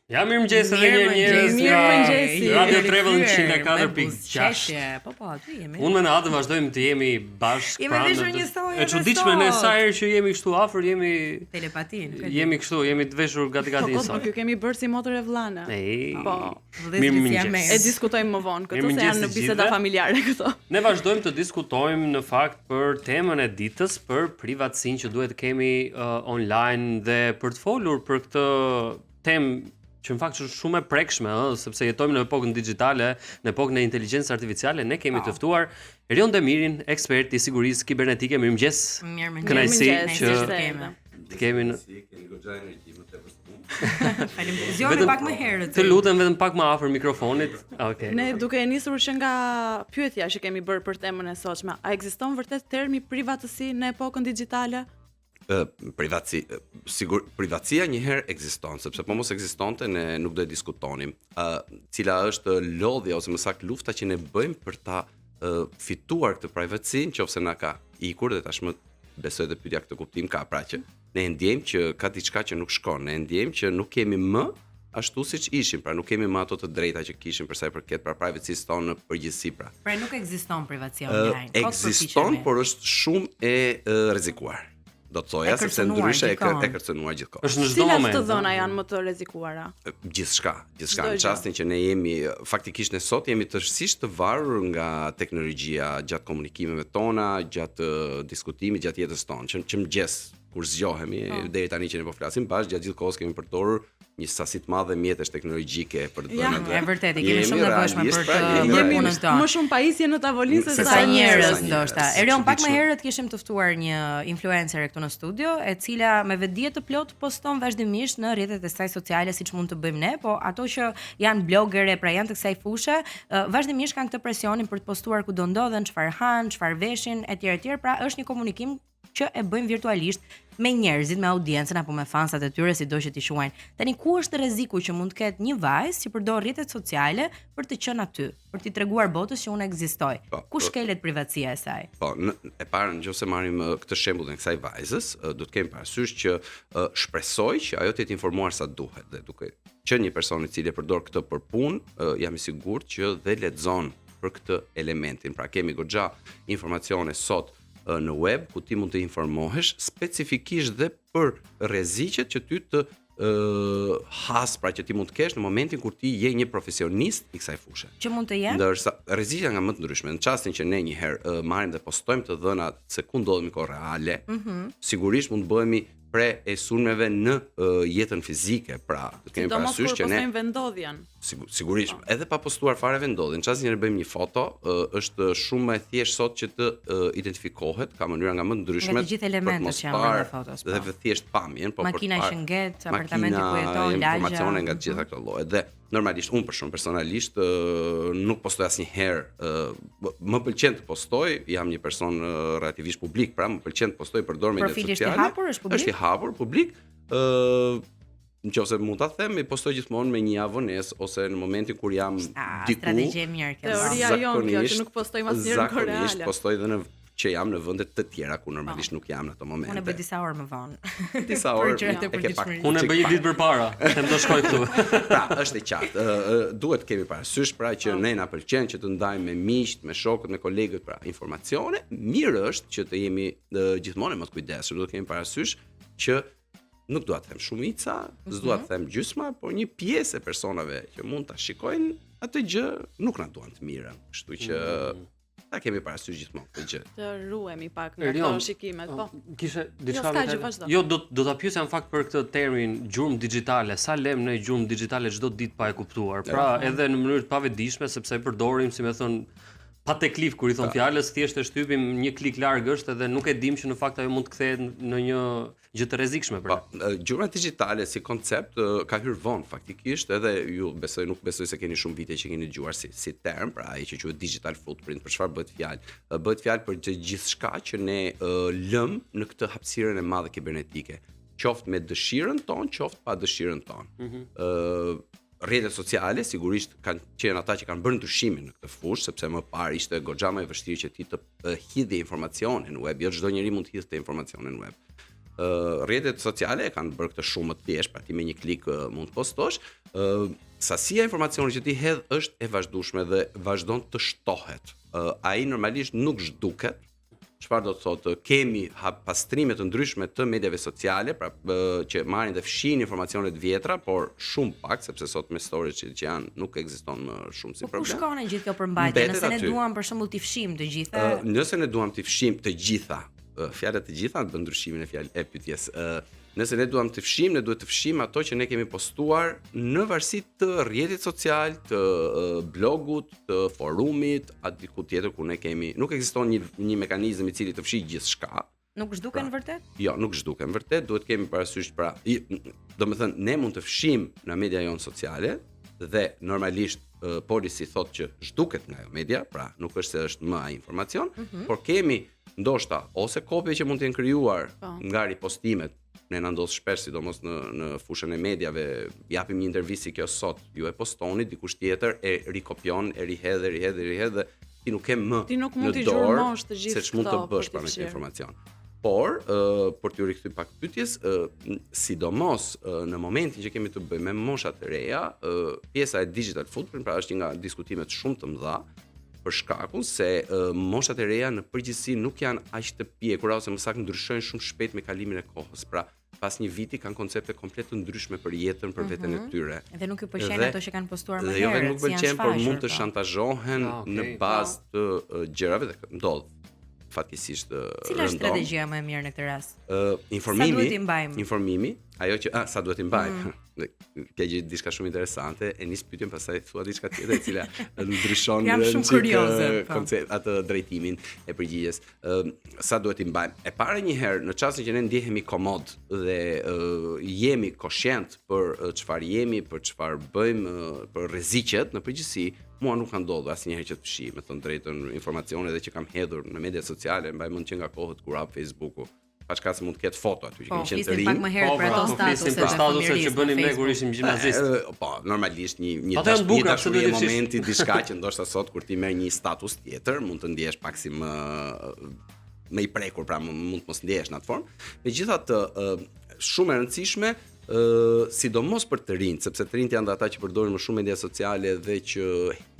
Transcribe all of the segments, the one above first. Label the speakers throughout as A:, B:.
A: Ja, mirëmëngjes edhe një njerëz nga Radio Travel 104.6.
B: Po, aty jemi.
A: Unë me Natë vazhdojmë të jemi bashkë pranë. E çuditshme ne sa herë që jemi kështu afër, jemi
B: telepatin.
A: Jemi kështu, jemi të veshur gati
C: sot. Po, kemi bërë si motër e vllane.
B: Po,
A: mirëmëngjes.
C: E diskutojmë më vonë këto se janë në biseda familjare këto.
A: Ne vazhdojmë të diskutojmë në fakt për temën e ditës, për privatësinë që duhet të kemi online dhe për të folur për këtë temë që në fakt është shumë e prekshme, sepse jetojmë në epokën digjitale, në epokën e inteligjencës artificiale. Ne kemi të ftuar Erion Demirin, ekspert i sigurisë kibernetike. Mirëmëngjes. Kënaqësi që të kemi në
D: goxha energji më tepër se unë.
B: Faleminderit. Zgjoni pak më herët.
A: Të lutem vetëm pak më afër mikrofonit. Okej.
C: Ne duke nisur që nga pyetja që kemi bërë për temën e sotshme, a ekziston vërtet termi privatësi në epokën digjitale?
D: Privatësia njëherë ekziston, sepse po mos ekzistonte ne nuk do e diskutonim. Cila është lodhja ose më saktë lufta që ne bëjmë për ta fituar këtë privatësi, nëse na ka ikur dhe tashmë besoj dhe pyetja këtë kuptim ka, pra që ne ndjejmë që ka diçka që nuk shkon, ne ndjejmë që nuk kemi më ashtu siç ishim, pra nuk kemi më ato të drejta që kishim për sa i përket pra privatësisë tonë në përgjithësi pra.
B: Pra nuk ekziston privatësia online.
D: Ekziston, por është shumë e rrezikuar. Do të thoja sepse ndryshe e kërcënuar gjithkohë.
A: Është në çdo moment.
C: Cilat të dhëna janë më të rrezikuara?
D: Gjithçka. Në çastin që ne jemi faktikisht ne sot jemi tërësisht të varur nga teknologjia gjatë komunikimeve tona, gjatë diskutimit, gjatë jetës tonë. Që mëngjes kur zgjohemi deri tani që ne po flasim bashkë gjatë gjithë kohës kemi përdorur një sasi të madhe mjetesh teknologjike për të dhënë atë.
B: Ja, vërtet, kemi shumë nevojshme për të punën tonë.
C: Më shumë pajisje në tavolinë se
B: sa njerëz ndoshta. Erion, pak më herët kishim të ftuar një influencer këtu në studio, e cila me vetdije të plot poston vazhdimisht në rrjetet e saj sociale siç mund të bëjmë ne, po ato që janë blogere, pra janë të kësaj fushë, vazhdimisht kanë këtë presionin për të postuar ku do ndodhen, çfarë han, çfarë veshin, etj, pra është një komunikim që e bëjmë virtualisht me njerëzit, me audiencën apo me fansat e tyre, sido që t'i quajnë. Tani ku është rreziku që mund të ketë një vajzë që përdor rrjetet sociale për të qenë aty, për t'i treguar botës që unë ekzistoj? Ku shkelet privatësia e saj?
D: Po, e parë nëse marrim këtë shembull të kësaj vajzës, do të kemi parasysh që shpresoj që ajo të jetë informuar sa duhet dhe duke qenë një person i cili e përdor këtë për punë, jam i sigurt që dhe lexon për këtë elementin. Pra kemi goxha informacione sot në web ku ti mund të informohesh specifikisht dhe për rreziqet që ty të has, pra që ti mund të kesh në momentin kur ti je një profesionist i kësaj fushë.
B: Që mund të jenë?
D: Ndërsa rreziqet nga më të ndryshme. Në çastin që ne një herë marrim dhe postojmë të dhënat se ku ndodhemi kohë reale, sigurisht mund të bëhemi pre e sulmeve në jetën fizike, pra të kemi parasysh që ne
C: postojmë vendodhjen.
D: Sigurisht, edhe pa postuar fare vendodhjen, çast njëherë bëjmë një foto, është shumë më e thjeshtë sot që të identifikohet, ka mënyra nga më të ndryshme.
B: Nga të gjithë elementët që janë në fotos.
D: Dhe thjesht pamjen, po
B: makina që ngjet, apartamenti ku jeton, lagja,
D: informacione nga të gjitha këto lloje. Dhe normalisht unë për shumë personalisht nuk postoj asnjëherë, më pëlqen të postoj, jam një person relativisht publik, pra më pëlqen të postoj përdor mediat sociale.
B: Profili është i hapur, është publik?
D: Është i hapur, publik. Nëse mund ta them, i postoj gjithmonë me një avonesë ose në momentin kur jam diku.
B: Strategji e mirë kjo.
C: Teoria jonë kjo që nuk postojmë asnjëherë në kohë reale.
D: Zakonisht postoj edhe që jam në vende të tjera ku normalisht nuk jam në ato momente.
B: Unë e bëj disa orë më vonë.
D: Disa orë e ke pak.
A: Unë e bëj një ditë përpara, them do shkoj këtu.
D: Pra, është e qartë. Duhet të kemi parasysh pra që ne na pëlqen që të ndajmë me miqt, me shokët, me kolegët pra informacione. Mirë është që të jemi gjithmonë më të kujdesshëm. Duhet të kemi parasysh që nuk dua të them shumica, s'dua të them gjysma, por një pjesë e personave që mund ta shikojnë atë gjë nuk na duan të mirën. Kështu që ta kemi parasysh gjithmonë këtë gjë.
C: Të ruhemi pak nga këto shikimet, po.
A: Kishe diçka më. Jo, do ta pyesja në fakt për këtë termin gjurmë digjitale. Sa lem në gjurmë digjitale çdo ditë pa e kuptuar. Pra, edhe në mënyrë të pavetdijshme sepse e përdorim, si më thon, pa teklif kur i thon fjalës, thjesht e shtypim një klik larg është edhe nuk e dim që në fakt ajo mund të kthehet në një gjë të rrezikshme për ne.
D: Gjurma digjitale si koncept ka hyrë vonë faktikisht, edhe ju nuk besoj se keni shumë vite që keni dëgjuar si term, pra ai që quhet digital footprint, për çfarë bëhet fjalë? Bëhet fjalë për gjithçka që ne lëm në këtë hapësirën e madhe kibernetike, qoftë me dëshirën tonë, qoftë pa dëshirën tonë. Rrjetet sociale sigurisht kanë qenë ata që kanë bërë ndryshimin në këtë fushë, sepse më parë ishte goxha më e vështirë që ti të hidhje informacione në web, jo çdo njeri mund të hidhte informacione në web. rrjetet sociale kanë bërë këtë shumë më të thjeshtë, pra ti me një klik mund të postosh. Sasia e informacionit që ti hedh është e vazhdueshme dhe vazhdon të shtohet. Ai normalisht nuk zhduket. Çfarë do të thotë? Kemi pastrime të ndryshme të mediave sociale, pra që marrin dhe fshin informacione të vjetra, por shumë pak, sepse sot me storage që janë nuk ekziston më shumë si problem.
B: Po ku shkon gjithë kjo përmbajtje? Nëse ne duam për shembull t'i fshim të gjitha,
D: nëse ne duam t'i fshim të gjitha, fjalët të gjitha bën ndryshimin e pyetjes. Nëse ne duam të fshim, ne duhet të fshim ato që ne kemi postuar në varësi të rrjetit social, të blogut, të forumit, atë diku tjetër ku ne kemi, nuk ekziston një mekanizëm i cili të fshijë gjithçka.
B: Nuk zhduken vërtet?
D: Jo, nuk zhduken vërtet, duhet kemi parasysh domethënë ne mund të fshim në media jonë sociale dhe normalisht policy thotë që zhduket nga ajo media, pra nuk është se është më ai informacion, por kemi ndoshta ose kopje që mund të jenë krijuar nga ripostimet. Ne na ndodh shpesh sidomos në fushën e mediave, japim një intervistë kjo sot, ju e postoni, dikush tjetër e rikopjon, e rihedh dhe ti nuk ke më në dorë se ç'mund të bësh me këtë informacion. Por, për t'ju rikthy pak pyetjes, sidomos në momentin që kemi të bëjmë me moshat e reja, pjesa e digital footprint pra është një nga diskutimet shumë të mëdha, për shkakun se moshat e reja në përgjithësi nuk janë aq të pjekura ose më saktë ndryshojnë shumë shpejt me kalimin e kohës. Pra, pas një viti kanë koncepte komplet të ndryshme për jetën, për veten e tyre.
B: Dhe nuk ju pëlqejnë ato që kanë postuar më herët.
D: Dhe jo vetëm nuk pëlqejnë, por mund të shantazhohen në bazë të gjërave dhe ndodh fatkeqësisht rëndom.
B: Cila është strategjia më e mirë në këtë rast?
D: Informimi, ajo që sa duhet i mbajmë. Kjo gjë diçka shumë interesante, e nis pyetjen pastaj thua diçka tjetër e cila ndryshon koncept atë drejtimin e përgjigjes. Sa duhet i mbajmë? E para një herë, në çastin që ne ndjehemi komod dhe jemi koshient për çfarë jemi, për çfarë bëjmë, për rreziqet në përgjithësi, mua nuk ka ndodhur asnjëherë që të fshi, me thënë drejtën, informacione dhe që kam hedhur në media sociale, mbaj mend që nga kohët kur hap Facebooku. Paçka se mund të ketë foto aty që kemi qenë të rinj.
B: Pak më herët për ato
A: statuse që bënim ne kur ishim gjimnazist.
D: Po, normalisht një dashuri e momenti, diçka që ndoshta sot kur ti merr një status tjetër, mund të ndjehesh pak si më i prekur, pra mund të mos ndjehesh në atë formë. Megjithatë, shumë e rëndësishme sidomos për të rinjt, sepse të rinjt janë ata që përdorin më shumë media sociale dhe që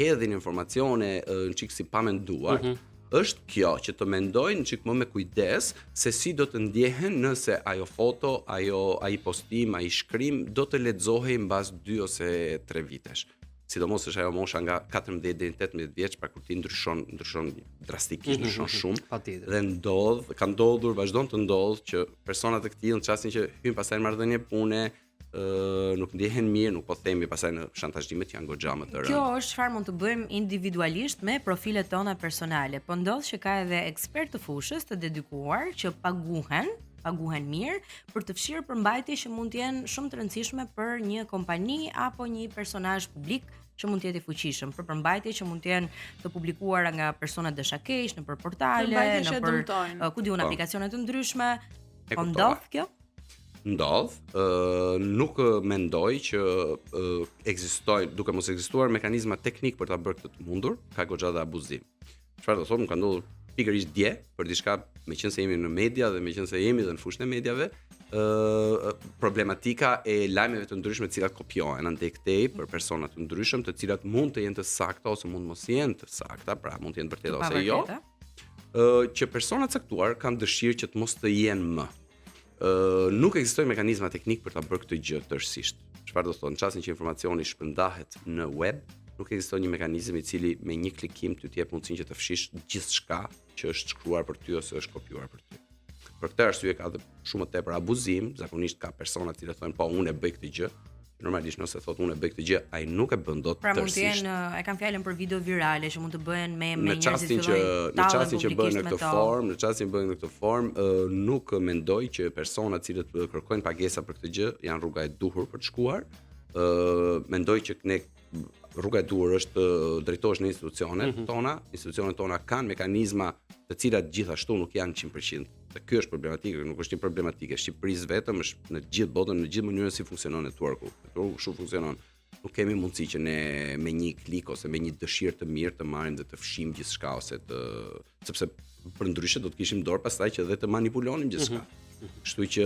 D: hedhin informacione në çik si pa menduar. Është kjo që të mendojnë çik më me kujdes se si do të ndjehen nëse ajo foto, ai postim, ai shkrim do të lexohej mbas 2 ose 3 vitesh. Sidomos është ajo mosha nga 14 deri në 18 vjeç, pra kur ti ndryshon drastikisht, ndryshon shumë. Dhe ka ndodhur, vazhdon të ndodh që persona të këtij në çastin që hyn pastaj në marrëdhënie pune, nuk ndjehen mirë, nuk po themi pastaj në shantazhimet që janë goxha më të rënda.
B: Kjo është çfarë mund të bëjmë individualisht me profilet tona personale. Po ndodh që ka edhe ekspertë të fushës të dedikuar që paguhen mirë për të fshirë përmbajtje që mund të jenë shumë të rëndësishme për një kompani apo një personazh publik që mund të jetë i fuqishëm, për përmbajtje që mund të jenë të publikuara nga persona dashakeq nëpër portale, nëpër aplikacione të ndryshme. Po ndodh kjo?
D: Ndodh, nuk mendoj që ekzistojnë, duke mos ekzistuar mekanizma teknik për ta bërë këtë të mundur, ka goxha dhe abuzim. Çfarë do thotë, më ka ndodhur pikërisht dje për diçka, meqense jemi në media dhe meqense jemi dhe në fushën e mediave, problematika e lajmeve të ndryshme të cilat kopjohen ande këtej për persona të ndryshëm, të cilat mund të jenë të sakta ose mund mos jenë të sakta, pra mund të jenë vërtetë ose jo. Që persona të caktuar kanë dëshirë që të mos të jenë më. Nuk ekzistojnë mekanizma teknik për ta bërë këtë gjë tërësisht. Çfarë do të thotë, në çastin që informacioni shpërndahet në web, nuk ekziston një mekanizëm i cili me një klikim ty të jep mundësinë që të fshish gjithçka që është shkruar për ty ose është kopjuar për ty. Për këtë arsye ka dhe shumë të tepër abuzim, zakonisht ka persona që thonë po unë e bëj këtë gjë. Normalisht nëse thotë unë e bëj këtë gjë, ai nuk e bën dot tërësisht. Pra
B: mund të jenë, e kam fjalën për video virale që mund të bëhen me njerëz
D: që fillojnë në çastin që bëhen në këtë formë, nuk mendoj që persona të cilët kërkojnë pagesa për këtë gjë janë rruga e duhur për të shkuar. Mendoj që ne rruga e duhur është drejtohesh në institucionet tona. Institucionet tona kanë mekanizma të cilat gjithashtu nuk janë 100%. Dhe kjo është problematikë, nuk është një problematikë e Shqipërisë vetëm, është në gjithë botën, në gjithë mënyrën si funksionon networku. Networku kështu funksionon. Nuk kemi mundësi që ne me një klik ose me një dëshirë të mirë të marrim dhe të fshim gjithçka ose sepse për ndryshe do të kishim dorë pastaj që dhe të manipulonim gjithçka. Kështu që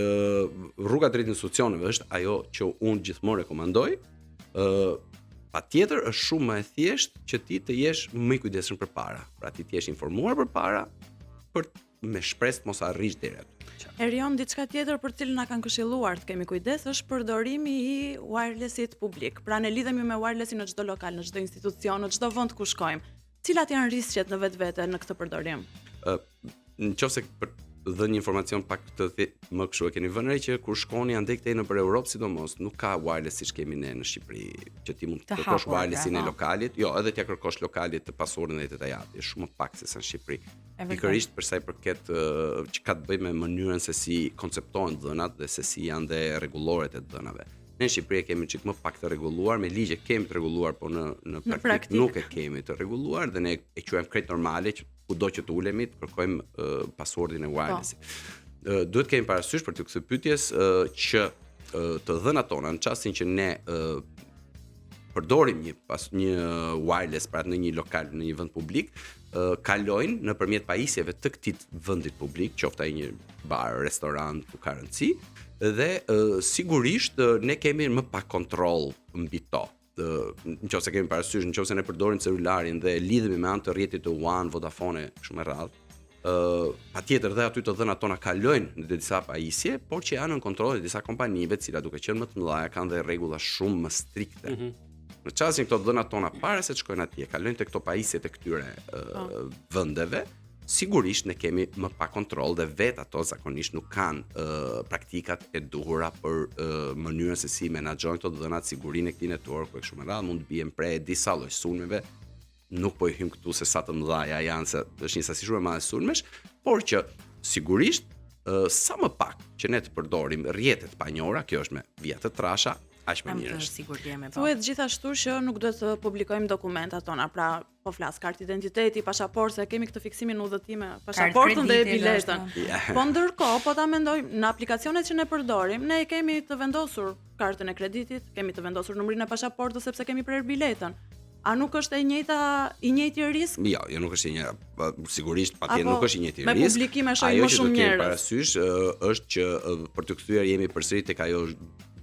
D: rruga drejt institucioneve është ajo që unë gjithmonë rekomandoj. Patjetër është shumë më e thjeshtë që ti të jesh më i kujdesshëm përpara. Pra ti të jesh informuar përpara për me shpresë mos arrish deri aty.
C: Erion, diçka tjetër për cilën na kanë këshilluar të kemi kujdes është përdorimi i wirelessit publik. Pra ne lidhemi me wirelessin në çdo lokal, në çdo institucion, në çdo vend ku shkojmë. Cilat janë rrezikët në vetvete në këtë përdorim?
D: Nëse për dhe një informacion pak më kështu e keni vënë re që kur shkoni andej këtej nëpër Europë sidomos nuk ka wireless siç kemi ne në Shqipëri, që ti mund të kërkosh wirelessin e lokalit, jo, edhe t'ja kërkosh lokalit të pasurin dhe të ta japi, është shumë më pak se sa në Shqipëri. Pikërisht për sa i përket që ka të bëjë me mënyrën se si konceptohen dhënat dhe se si janë dhe rregulloret e dhënave. Ne në Shqipëri kemi çik më pak të rregulluar, me ligje kemi të rregulluar, po në praktikë nuk e kemi të rregulluar dhe ne e quajmë krejt normale që kudo që të ulemi të kërkojmë passwordin e wirelessit. Duhet kemi parasysh për të këtë pyetjes që të dhënat tona në çastin që ne përdorim një wireless pra në një lokal, në një vend publik, kalojnë nëpërmjet pajisjeve të këtij vendi publik, qoftë ai një bar, restorant, ku ka rëndësi, dhe sigurisht ne kemi më pak kontroll mbi to. Nëse kemi parasysh, nëse ne përdorim celularin dhe lidhemi me anë të rrjetit të WAN, Vodafone, kështu me radhë, patjetër dhe aty të dhënat tona kalojnë në disa pajisje, por që janë në kontroll të disa kompanive, të cilat duke qenë më të mëdha kanë dhe rregulla shumë më strikte. Në çastin këto dhënat tona para se të shkojnë atje, kalojnë tek këto pajisje të këtyre vendeve, sigurisht ne kemi më pak kontroll dhe vet ato zakonisht nuk kanë praktikat e duhura për mënyrën se si menaxhojnë këto dhënat, sigurinë e këtij networku e kështu me radhë, mund të bien prej disa lloj sulmeve. Nuk po i hym këtu se sa të mëdha janë, se është një sasi shumë e madhe sulmesh, por që sigurisht sa më pak që ne të përdorim rrjetet pa njohura, kjo është me vija të trasha, aq më mirë është.
C: Thuhet gjithashtu që nuk duhet të publikojmë dokumentat tona, pra po flas kartë identiteti, pasaportë, se kemi këtë fiksimin në udhëtime, pasaportën dhe biletën. Po ndërkohë, po ta mendojmë në aplikacionet që ne përdorim, ne kemi të vendosur kartën e kreditit, kemi të vendosur numrin e pasaportës sepse kemi prerë biletën. A nuk është i njëjti risk?
D: Jo, nuk është i njëjti. Sigurisht patjetër nuk është i njëjti risk.
C: Me publikime shohim më shumë njerëz.
D: Ajo që do të kemi parasysh është që për të kthyer jemi përsëri tek ajo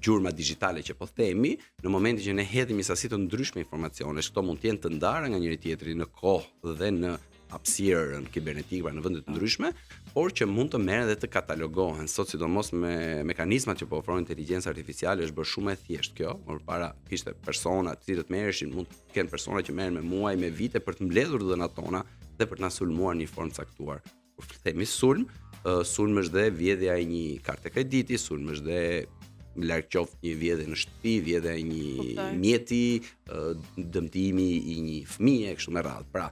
D: gjurma digjitale që po themi, në momentin që ne hedhim sasi të ndryshme informacionesh, këto mund të jenë të ndara nga njëri tjetri në kohë dhe në hapësirën kibernetike, pra në vende të ndryshme, por që mund të merren dhe të katalogohen, sot sidomos me mekanizmat që po ofron inteligjenca artificiale është bërë shumë e thjeshtë kjo, por para kishte persona të cilët merreshin, mund të kenë persona që merren me muaj, me vite për të mbledhur dhënat tona dhe për të na sulmuar në një formë caktuar. Kur themi sulm, sulm është dhe vjedhja e një karte krediti, sulm është dhe larg qoftë një vjedhje në shtëpi, vjedhja e një mjeti, dëmtimi i një fëmije kështu me radhë. Pra,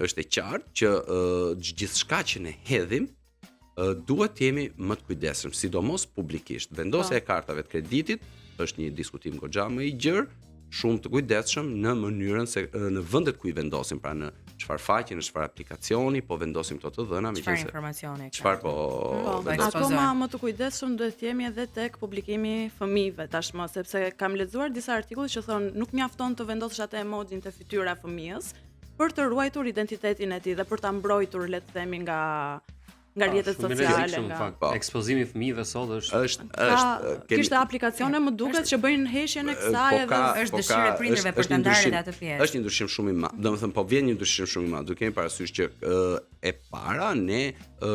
D: është e qartë që gjithçka që ne hedhim duhet të jemi më të kujdesshëm, sidomos publikisht. Vendosja e kartave të kreditit është një diskutim goxha më i gjerë, shumë të kujdesshëm në mënyrën se në vendet ku I vendosim, pra në çfarë faqe, në çfarë aplikacioni, po vendosim këto të dhëna,
B: çfarë informacioni.
D: Çfarë
C: akoma më të kujdesshëm duhet të jemi edhe tek publikimi fëmijëve tashmë, sepse kam lexuar disa artikuj që thonë nuk mjafton të vendosësh atë emojin te fytyra e fëmijës për të ruajtur identitetin e tij dhe për ta mbrojtur, le të themi, nga rrjetet sociale,
A: ekspozimi I fëmijëve sot është
C: kishte aplikacione më duket që bëjnë heshjen e kësaj edhe
B: është dëshirë e prindërve për të ndarë atë pjesë.
D: Është një ndryshim shumë I madh. Domethënë po vjen një ndryshim shumë I madh. Duke kemi parasysh që e para ne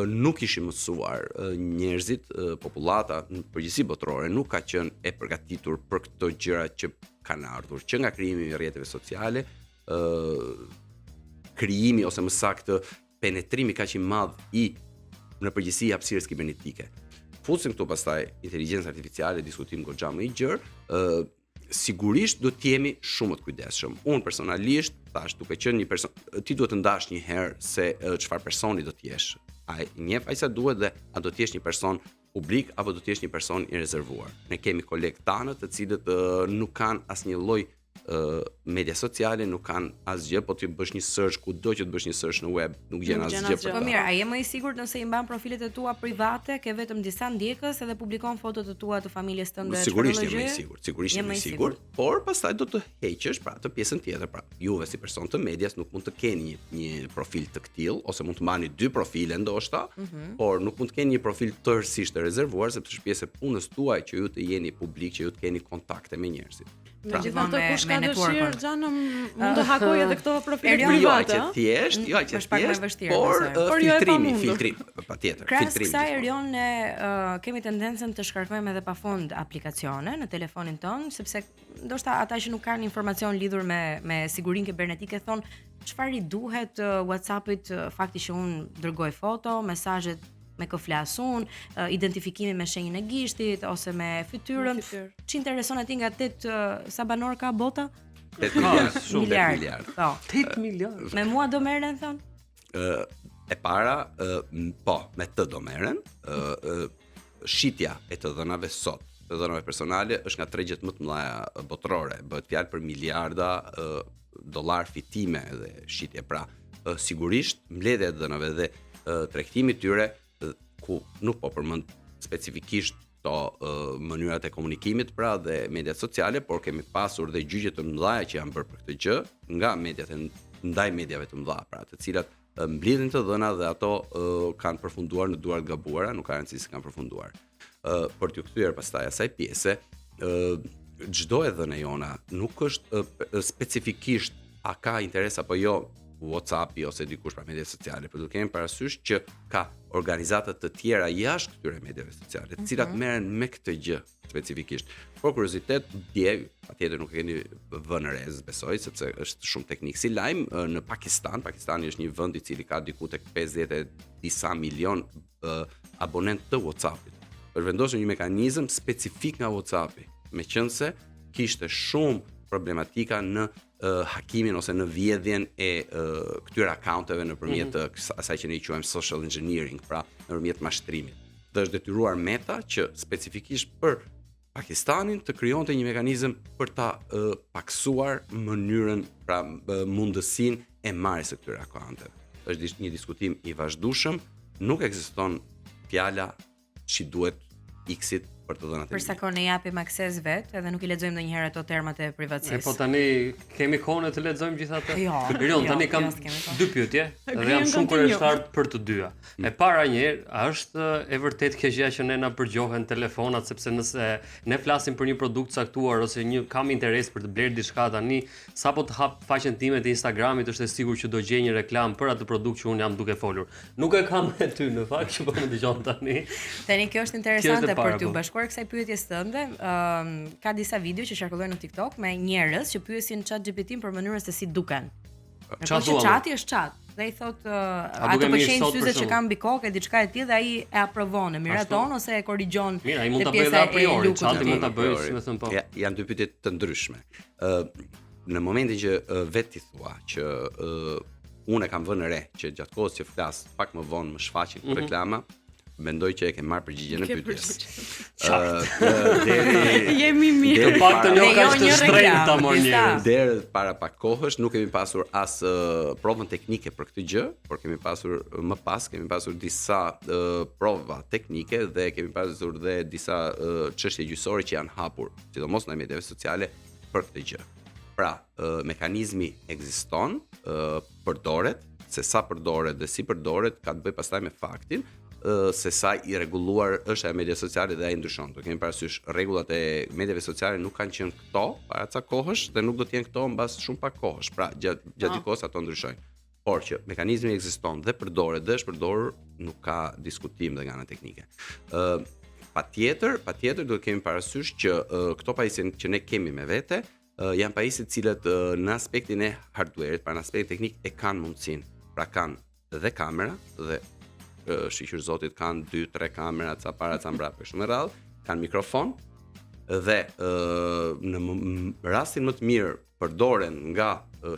D: nuk ishim mësuar njerëzit, popullata në përgjithësi botërore nuk ka qenë e përgatitur për këto gjëra që kanë ardhur që nga krijimi I rrjeteve sociale, krijimi ose më saktë penetrimi kaq I madh I në përgjithësi I hapësirës kibernetike. Futsim këtu pastaj inteligjencë artificiale, diskutim goxha më I gjerë, sigurisht do të jemi shumë të kujdesshëm. Unë personalisht thash, duke qenë një person, ti duhet të ndash një herë se çfarë personi do të jesh. Ai njeh ai sa duhet dhe a do të jesh një person publik apo do të jesh një person I rezervuar. Ne kemi kolegë tanë të cilët nuk kanë asnjë lloj media sociale nuk kanë asgjë, po ti bësh një search kudo që të bësh një search në web, nuk gjen asgjë për
B: Po
D: ta.
B: mirë, a je më i sigurt nëse i mban profilet e tua private, ke vetëm disa ndjekës edhe publikon fotot e tua të familjes tënde?
D: Sigurisht jam më i sigurt, sigurisht jam më i sigurt, por pastaj do të heqësh pra të pjesën tjetër, pra juve si person të medias nuk mund të keni një profil të këtill ose mund të mbani 2 profile ndoshta, por nuk mund të keni një profil tërësisht të rezervuar sepse është pjesë e punës tuaj që ju të jeni publik, që ju të keni kontakte me njerëzit.
C: Megjithatë kush ka dëshirë Xhana mund të hakojë edhe këto profile
D: Jo
C: private.
D: që thjesht, jo që thjesht, por filtrim, patjetër,
B: Krahas
D: filtrim.
B: kësaj Erion ne kemi tendencën të shkarkojmë edhe pafund aplikacione në telefonin ton, sepse ndoshta ata që nuk kanë informacion lidhur me sigurinë kibernetike thon çfarë i duhet WhatsAppit, fakti që un dërgoj foto, mesazhet me kë flas un, identifikimi me shenjën e gishtit ose me fytyrën. Ç'intereson aty nga 8 sa banor ka bota?
D: 8 miliard.
B: Po.
A: 8 miliard.
B: Me mua do merren thon?
D: E para, po, me të do merren, shitja e të dhënave sot, të dhënave personale është nga tregjet më të mëdha botërore, bëhet fjalë për miliarda dollar fitime dhe shitje. Pra, sigurisht mbledhja e dhënave dhe tregtimi i tyre ku nuk po përmend specifikisht mënyrat e komunikimit pra dhe mediat sociale, por kemi pasur dhe gjyqje të mëdha që janë bërë për këtë gjë nga mediat ndaj mediave të mëdha, pra të cilat mblidhin të dhëna dhe ato kanë përfunduar në duart gabuara, nuk ka rëndësi se kanë përfunduar. Për t'ju kthyer pastaj asaj pjese, çdo e dhënë jona nuk është specifikisht a ka interes apo jo WhatsAppi ose dikush pra media sociale, por duhet kemi parasysh që ka organizata të tjera jashtë këtyre mediave sociale, të cilat merren me këtë gjë specifikisht. Por kuriozitet, dje, patjetër nuk e keni vënë re, besoj, sepse është shumë teknik si lajm, në Pakistan, Pakistani është një vend i cili ka diku tek 50 disa milion abonentë të WhatsAppit. Përvendosën një mekanizëm specifik nga WhatsAppi, meqense kishte shumë problematika në hakimin ose në vjedhjen e këtyre akaunteve nëpërmjet asaj që ne i quajmë social engineering, pra nëpërmjet mashtrimit. Dhe është detyruar Meta që specifikisht për Pakistanin të krijonte një mekanizëm për ta paksuar mënyrën, pra mundësinë e marrjes së këtyre akaunteve. Është një diskutim i vazhdueshëm, nuk ekziston fjala që duhet X-it për të dhënat e
B: Për sa kohë ne japim akses vet, edhe nuk i lexojmë ndonjëherë ato termat e privatësisë.
A: Po tani kemi kohën të lexojmë gjithatë.
B: Jo,
A: tani kam 2 pyetje, dhe jam shumë kurioztar për të dyja. E para a është e vërtet kjo gjë që ne na përgjohen telefonat, sepse nëse ne flasim për një produkt caktuar ose kam interes për të blerë diçka tani, sapo të hap faqen time të Instagramit, është e sigurt që do gjej një reklam për atë produkt që un jam duke folur. Nuk e kam me ty në fakt që po më dëgjon tani.
B: Tani kjo është interesante për t'u bashkuar kësaj pyetjes tënde. Ka disa video që qarkullojnë në TikTok me njerëz që pyesin ChatGPT-n për mënyrën se si duken. Chati është chat. Dhe i thot ato pëlqejnë syze që kanë mbi kokë, diçka e tillë dhe ai e aprovon, e miraton ose e korrigjon.
A: Mira, ai mund ta bëjë a priori, çati mund ta bëjë, më thën po.
D: Janë dy pyetje të ndryshme. Në momentin që vetë i thua që unë e kam vënë re që gjatë kohës që flas pak më vonë më shfaqin reklama, mendoj që e ke marrë përgjigjen e pyetjes.
C: Jemi mirë.
A: Të paktën jo kaq të shtrenjtë ta morë njerëz.
D: Deri para pak kohësh nuk kemi pasur as provën teknike për këtë gjë, por kemi pasur disa prova teknike dhe kemi pasur dhe disa çështje gjyqësore që janë hapur, sidomos në mediat sociale për këtë gjë. Pra, mekanizmi ekziston, përdoret, se sa përdoret dhe si përdoret ka të bëjë pastaj me faktin se sa i rregulluar është e media sociale dhe ai ndryshon. Do kemi parasysh rregullat e mediave sociale nuk kanë qenë këto para ca kohësh dhe nuk do të jenë këto mbas shumë pak kohësh. Pra gjatë kohës ato ndryshojnë. Por që mekanizmi ekziston dhe përdoret dhe është përdorur, nuk ka diskutim dhe nga ana teknike. Patjetër do të kemi parasysh që këto pajisje që ne kemi me vete janë pajisje të cilët në aspektin e hardware-it, pra në aspektin teknik e kanë mundësinë. Pra kanë dhe kamera dhe shiqur zotit kanë 2-3 kamera ca para ca mbrapa shumë rrallë, kanë mikrofon dhe në rastin më të mirë përdoren nga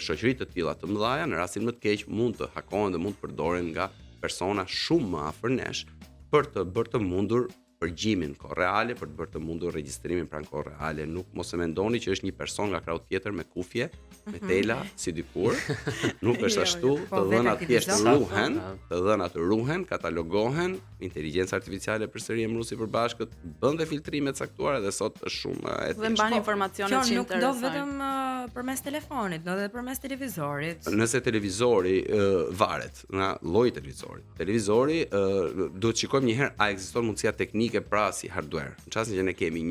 D: shoqëri të tilla të mëdha, në rastin më të keq mund të hakohen dhe mund të përdoren nga persona shumë më afër nesh për të bërë të mundur përgjimin kohë reale për të bërë të mundur regjistrimin pranë kohë reale. Nuk mos e mendoni që është një person nga krau tjetër me kufje, me tela si dikur. Nuk është ashtu, të dhënat thjesht ruhen, katalogohen, inteligjenca artificiale përsëri emëruesi përbashkët bën dhe filtrime të caktuara dhe sot është shumë e
C: Dhe mban informacionet që
B: nuk do vetëm përmes telefonit, do edhe përmes televizorit.
D: Nëse televizori varet nga lloji i televizorit. Televizori duhet shikojmë një herë a ekziston mundësia teknike pra si hardware. Në çastin që ne kemi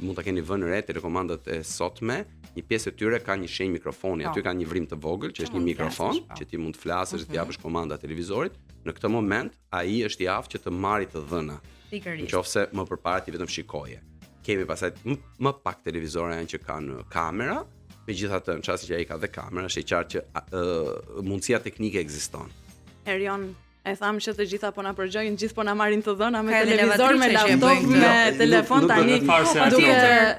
D: mund ta keni vënë re telekomandat e sotme, një pjesë e tyre ka një shenjë mikrofoni, aty ka një vrim të vogël që është një mikrofon që ti mund të flasësh, të japësh komanda televizorit. Në këtë moment ai është i aftë që të marrë të dhëna. Nëse më përpara ti vetëm shikoje. Kemi pastaj më pak televizore janë që kanë kamera, megjithatë në çastin që ai ka dhe kamera, është i qartë që mundësia teknike ekziston.
C: Erion, e tham që të gjitha po na përgjojnë, gjithë po na marrin të dhëna me televizor, me laptop, me telefon tani.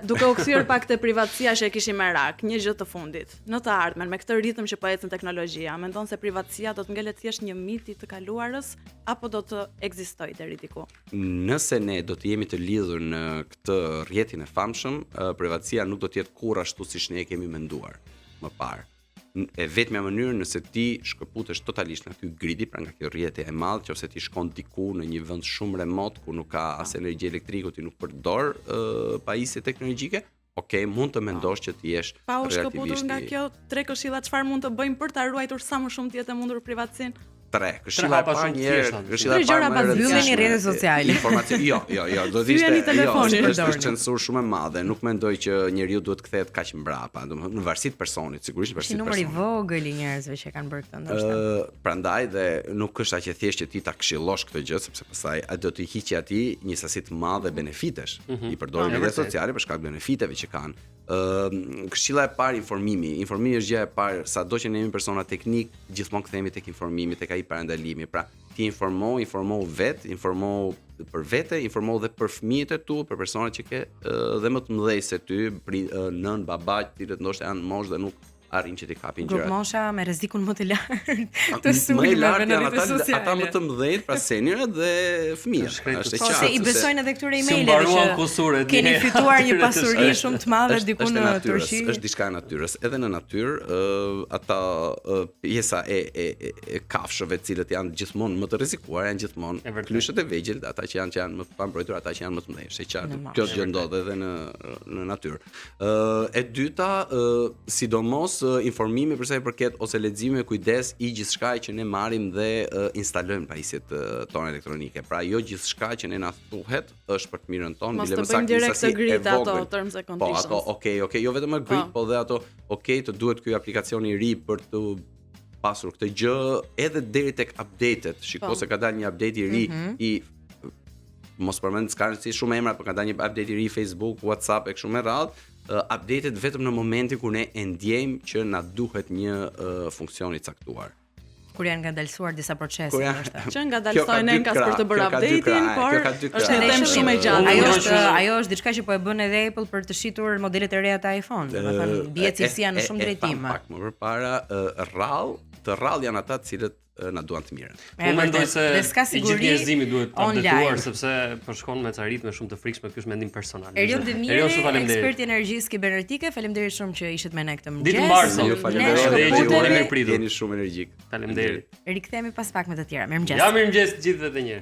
C: Duke u kthyer pak te privatësia që e kishim merak, një gjë të fundit. Në të ardhmen me këtë ritëm që po ecën teknologjia, mendon se privatësia do të ngelet thjesht një mit i të kaluarës apo do të ekzistojë deri diku?
D: Nëse ne do të jemi të lidhur në këtë rrjetin e famshëm, privatësia nuk do të jetë kurrë ashtu siç ne e kemi menduar më parë. E vetmja mënyrë nëse ti shkëputesh totalisht nga ky gridi, pra nga kjo rrjeti e madh, nëse ti shkon diku në një vend shumë remot ku nuk ka as energji elektrike, ti nuk përdor pajisje teknologjike, okay, mund të mendosh që ti jesh
C: pa u shkëputur nga kjo tre këshilla, çfarë mund të bëjmë për ta ruajtur sa më shumë të jetë mundur privatësinë?
D: Këshilla e parë një herë, këshilla e parë
B: pas mbylljen e rrjeteve sociale.
D: Informacion, jo, do të ishte është censur shumë e madhe, nuk mendoj që njeriu duhet kthehet kaq mbrapa, domethënë në varësi të personit, sigurisht varësi të personit.
B: Numri i vogël i njerëzve që kanë bërë këtë ndoshta.
D: Prandaj dhe nuk është aq e thjeshtë që ti ta këshillosh këtë gjë, sepse pastaj do të hiqi atij një sasi të madhe benefitesh. I përdorin rrjetet sociale për shkak të benefiteve që kanë. Këshilla e parë informimi është gjëja e parë, sado që ne jemi persona teknik, gjithmonë kthehemi tek informimi, tek ai parandalimi. Pra, ti informo për vete, informo dhe për fëmijët e tu, për personat që ke dhe më të mëdhej se ty, nën, babaq, cilët ndoshta janë moshë dhe nuk arrin që t'i kapin gjërat.
B: Grup mosha me rrezikun më të lartë të sulmeve në rrjetet sociale.
D: Ata më të mëdhenj, pra seniorët dhe fëmijët. Është e qartë.
B: Se i besojnë edhe këtyre emaileve që keni fituar një pasuri shumë të madhe diku në Turqi.
D: Është diçka e natyrës. Edhe në natyrë, ata pjesa e kafshëve të cilët janë gjithmonë më të rrezikuar, janë gjithmonë plyshët e vegjël, ata që janë më të pambrojtur, ata që janë më të mëdhenj. Është e qartë. Kjo gjë ndodh edhe në natyrë. E dyta, sidomos informimi për sa i përket ose leximi me kujdes i gjithçka që ne marrim dhe instalojmë pajisjet tona elektronike. Pra jo gjithçka që ne na thuhet është për të mirën tonë,
C: bile më saktë sasi e vogël. Terms and conditions.
D: Po, okay, jo vetëm grid, po dhe ato, të duhet ky aplikacion i ri për të pasur këtë gjë edhe deri tek update-et. Shikoj se ka dalë një update i ri i mos përmend s'ka si shumë emra, por ka dalë një update i ri Facebook, WhatsApp e kështu me radhë. Updated vetëm në momentin kur ne e ndjejmë që na duhet një funksion i caktuar.
B: Kur janë ngadalësuar disa procese,
C: ndoshta. Që ngadalsojnë enkas për të bërë updating, por është një temë shumë e gjatë.
B: Ajo është diçka që po e bën edhe Apple për të shitur modelet e reja të iPhone. Domethënë bie cilësia në shumë drejtime.
D: Pak më përpara rrallë janë ata të cilët na duan të mirën.
A: Unë mendoj se gjithë njerëzimi duhet të updateuar sepse po shkon me ca ritme shumë të frikshme, ky është mendim personal.
B: Erion Demiri, ekspert i energjisë kibernetike, faleminderit shumë që ishit me ne këtë mëngjes.
A: Ditë mbarë, faleminderit.
D: Jeni shumë energjik.
A: Faleminderit.
B: Rikthehemi pas pak me të tjera. Mirëmëngjes.
A: Ja, mirëmëngjes gjithëve të tjerë.